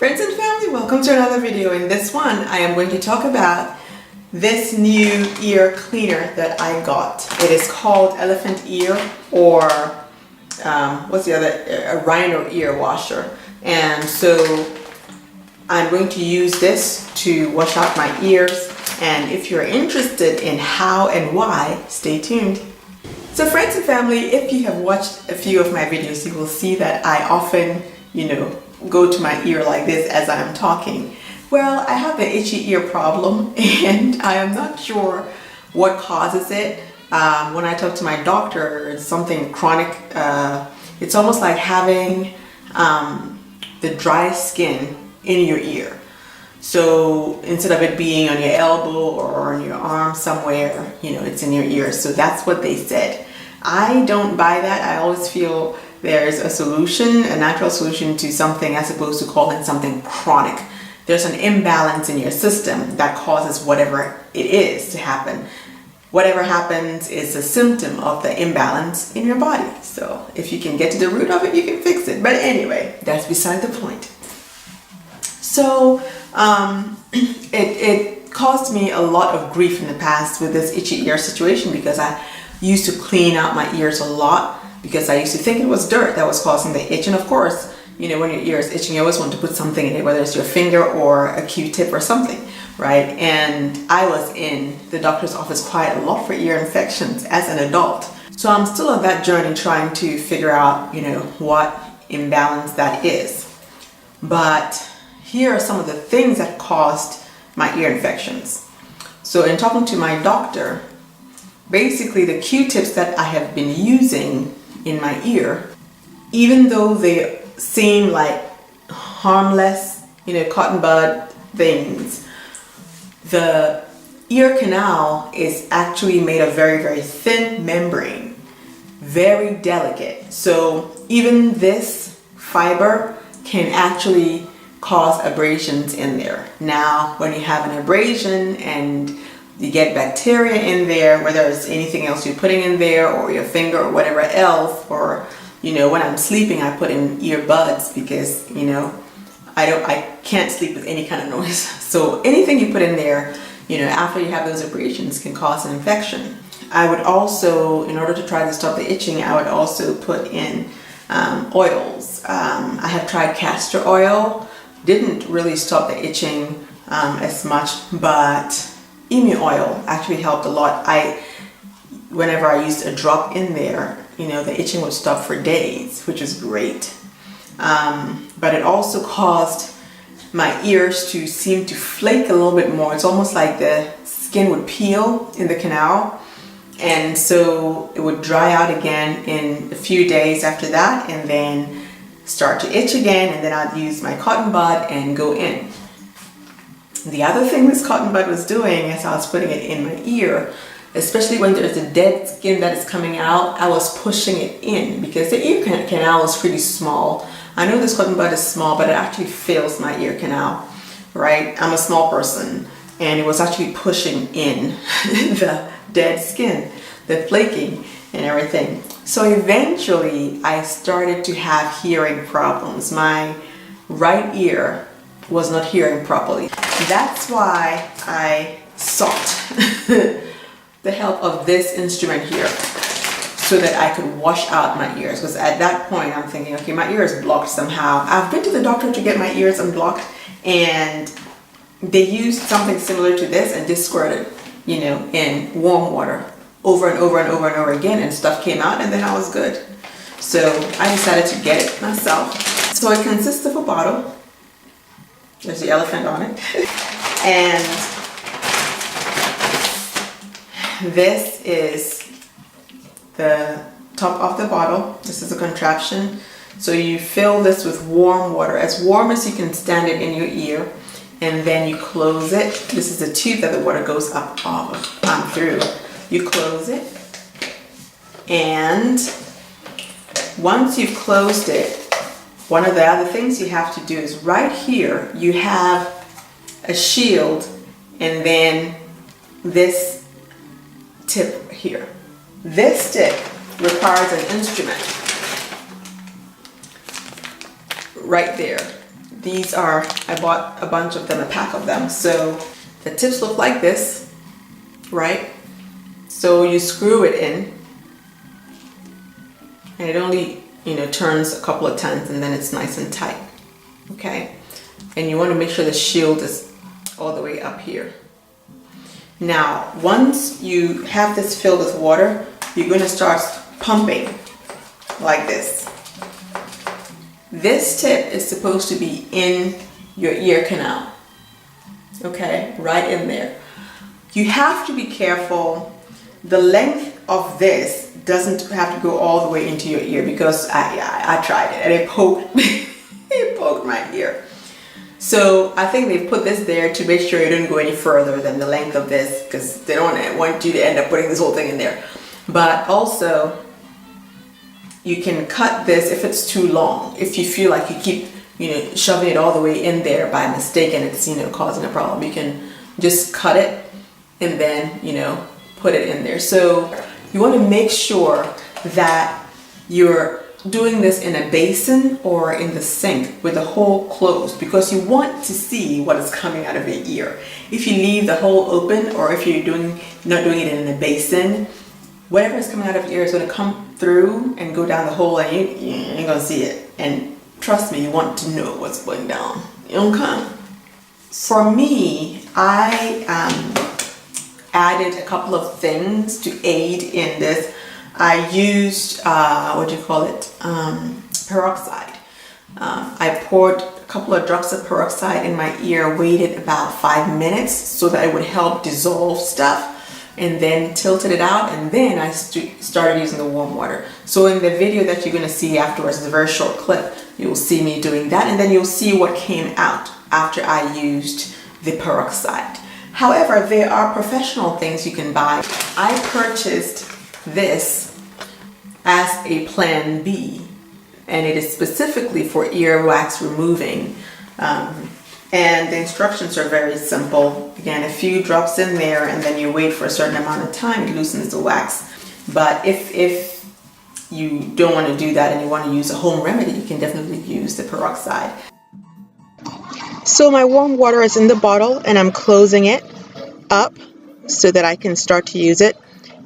Friends and family, welcome to another video. In this one, I am going to talk about this new ear cleaner that I got. It is called elephant ear, or what's the other, a rhino ear washer. And so I'm going to use this to wash out my ears. And if you're interested in how and why, stay tuned. So friends and family, if you have watched a few of my videos, you will see that I often, go to my ear like this as I'm talking. Well, I have an itchy ear problem and I am not sure what causes it. When I talk to my doctor, it's something chronic. It's almost like having the dry skin in your ear. So instead of it being on your elbow or on your arm somewhere, it's in your ear. So that's what they said. I don't buy that. I always feel there's a solution, a natural solution to something, as opposed to calling something chronic. There's an imbalance in your system that causes whatever it is to happen. Whatever happens is a symptom of the imbalance in your body. So if you can get to the root of it, you can fix it. But anyway, that's beside the point. So it caused me a lot of grief in the past with this itchy ear situation, because I used to clean out my ears a lot, because I used to think it was dirt that was causing the itch. And of course, when your ear is itching, you always want to put something in it, whether it's your finger or a Q-tip or something, right? And I was in the doctor's office quite a lot for ear infections as an adult. So I'm still on that journey trying to figure out, what imbalance that is. But here are some of the things that caused my ear infections. So in talking to my doctor, basically the Q-tips that I have been using in my ear, even though they seem like harmless, cotton bud things, the ear canal is actually made of very, very thin membrane, very delicate. So even this fiber can actually cause abrasions in there. Now, when you have an abrasion and you get bacteria in there, whether it's anything else you're putting in there or your finger or whatever else, or when I'm sleeping I put in earbuds because I can't sleep with any kind of noise. So anything you put in there, after you have those abrasions, can cause an infection. I would also, in order to try to stop the itching, I would also put in oils. I have tried castor oil, didn't really stop the itching as much, but emu oil actually helped a lot. Whenever I used a drop in there, the itching would stop for days, which is great. But it also caused my ears to seem to flake a little bit more. It's almost like the skin would peel in the canal, and so it would dry out again in a few days after that, and then start to itch again, and then I'd use my cotton bud and go in. The other thing this cotton bud was doing as I was putting it in my ear, especially when there's a dead skin that is coming out, I was pushing it in, because the ear canal is pretty small. I know this cotton bud is small, but it actually fills my ear canal, right? I'm a small person, and it was actually pushing in the dead skin, the flaking and everything. So eventually I started to have hearing problems. My right ear was not hearing properly. That's why I sought the help of this instrument here, so that I could wash out my ears. Because at that point I'm thinking, okay, my ear is blocked somehow. I've been to the doctor to get my ears unblocked, and they used something similar to this and Dissquirt it, in warm water over and over and over and over again, and stuff came out, and then I was good. So I decided to get it myself. So it consists of a bottle. There's the elephant on it. And this is the top of the bottle. This is a contraption. So you fill this with warm water, as warm as you can stand it in your ear, and then you close it. This is a tube that the water goes up through. You close it, and once you've closed it, one of the other things you have to do is right here you have a shield, and then this tip here. This tip requires an instrument right there. These are, I bought a bunch of them, a pack of them. So the tips look like this, right? So you screw it in and it only, you know, turns a couple of times and then it's nice and tight, okay? And you want to make sure the shield is all the way up here. Now, once you have this filled with water, you're going to start pumping like this. This tip is supposed to be in your ear canal, okay, right in there. You have to be careful. The length of this doesn't have to go all the way into your ear, because I tried it and it poked, it poked my ear. So I think they've put this there to make sure it didn't go any further than the length of this, because they don't want you to end up putting this whole thing in there. But also, you can cut this if it's too long. If you feel like you keep, you know, shoving it all the way in there by mistake and it's, you know, causing a problem, you can just cut it and then, you know, put it in there. So you want to make sure that you're doing this in a basin or in the sink with the hole closed, because you want to see what is coming out of your ear. If you leave the hole open, or if you're not doing it in a basin, whatever is coming out of your ear is going to come through and go down the hole, and you ain't going to see it. And trust me, you want to know what's going down. Okay. For me, I added a couple of things to aid in this. I used, peroxide. I poured a couple of drops of peroxide in my ear, waited about 5 minutes so that it would help dissolve stuff, and then tilted it out, and then I started using the warm water. So in the video that you're going to see afterwards, it's a very short clip, you'll see me doing that, and then you'll see what came out after I used the peroxide. However, there are professional things you can buy. I purchased this as a plan B, and it is specifically for earwax removing. And the instructions are very simple. Again, a few drops in there, and then you wait for a certain amount of time, it loosens the wax. But if you don't want to do that and you want to use a home remedy, you can definitely use the peroxide. So my warm water is in the bottle, and I'm closing it up so that I can start to use it.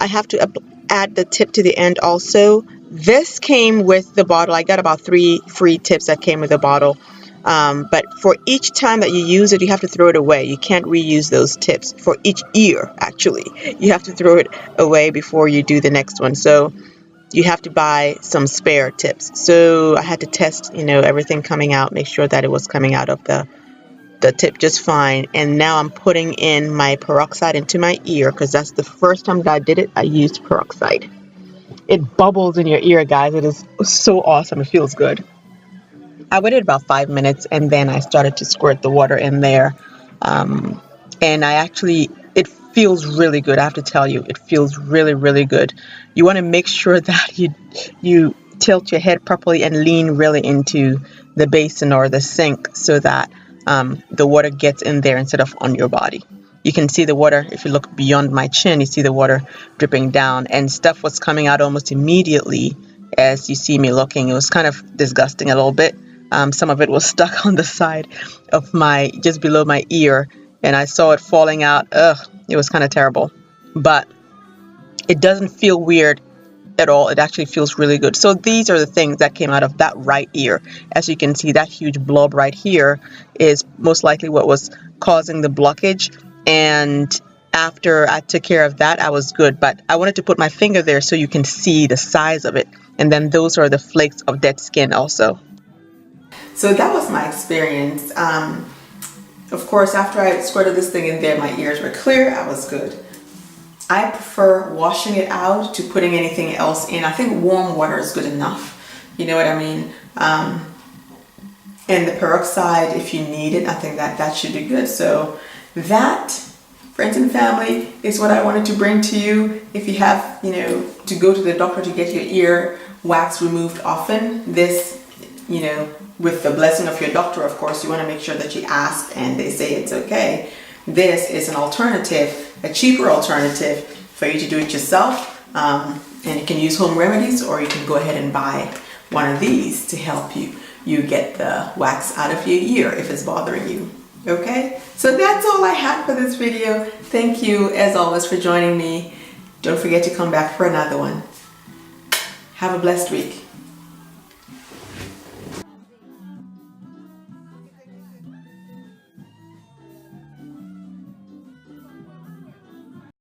I have to add the tip to the end also. This came with the bottle. I got about 3 free tips that came with the bottle. But for each time that you use it, you have to throw it away. You can't reuse those tips. For each ear, actually, you have to throw it away before you do the next one. So you have to buy some spare tips. So I had to test, you know, everything coming out, make sure that it was coming out of the tip just fine. And now I'm putting in my peroxide into my ear, because that's the first time that I did it. I used peroxide. It bubbles in your ear, guys. It is so awesome. It feels good. I waited about 5 minutes, and then I started to squirt the water in there. And it feels really good. I have to tell you, it feels really, really good. You want to make sure that you tilt your head properly and lean really into the basin or the sink, so that the water gets in there instead of on your body. You can see the water. If you look beyond my chin, you see the water dripping down, and stuff was coming out almost immediately as you see me looking. It was kind of disgusting a little bit. Some of it was stuck on the side of just below my ear, and I saw it falling out. Ugh, it was kind of terrible, but it doesn't feel weird at all. It actually feels really good. So these are the things that came out of that right ear. As you can see, that huge blob right here is most likely what was causing the blockage. And after I took care of that, I was good. But I wanted to put my finger there so you can see the size of it. And then those are the flakes of dead skin also. So that was my experience. Of course, after I squirted this thing in there, my ears were clear. I was good. I prefer washing it out to putting anything else in. I think warm water is good enough. You know what I mean? And the peroxide, if you need it, I think that should be good. So that, friends and family, is what I wanted to bring to you. If you have, you know, to go to the doctor to get your ear wax removed often, this, you know, with the blessing of your doctor, of course, you want to make sure that you ask and they say it's okay. This is an alternative, a cheaper alternative for you to do it yourself. And you can use home remedies, or you can go ahead and buy one of these to help you you get the wax out of your ear if it's bothering you. Okay, so that's all I had for this video. Thank you as always for joining me. Don't forget to come back for another one. Have a blessed week.